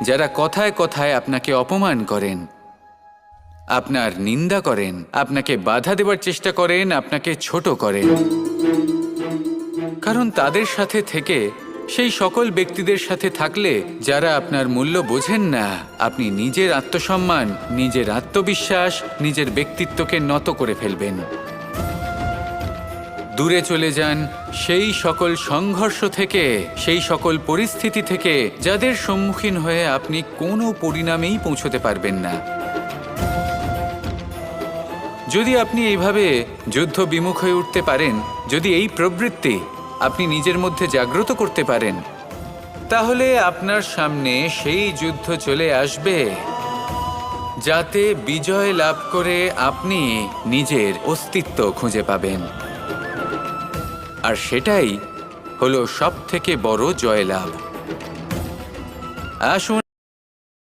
যারা কথায় কথায় আপনাকে অপমান করেন, আপনার নিন্দা করেন, আপনাকে বাধা দেওয়ার চেষ্টা করেন, আপনাকে ছোট করেন। কারণ তাদের সাথে থেকে, সেই সকল ব্যক্তিদের সাথে থাকলে যারা আপনার মূল্য বোঝেন না, আপনি নিজের আত্মসম্মান, নিজের আত্মবিশ্বাস, নিজের ব্যক্তিত্বকে নত করে ফেলবেন। দূরে চলে যান সেই সকল সংঘর্ষ থেকে, সেই সকল পরিস্থিতি থেকে যাদের সম্মুখীন হয়ে আপনি কোনো পরিণামেই পৌঁছতে পারবেন না। যদি আপনি এইভাবে যুদ্ধ বিমুখ হয়ে উঠতে পারেন, যদি এই প্রবৃত্তি আপনি নিজের মধ্যে জাগ্রত করতে পারেন, তাহলে আপনার সামনে সেই যুদ্ধ চলে আসবে যাতে বিজয় লাভ করে আপনি নিজের অস্তিত্ব খুঁজে পাবেন। আর সেটাই হলো সবথেকে বড় জয়লাভ। আসুন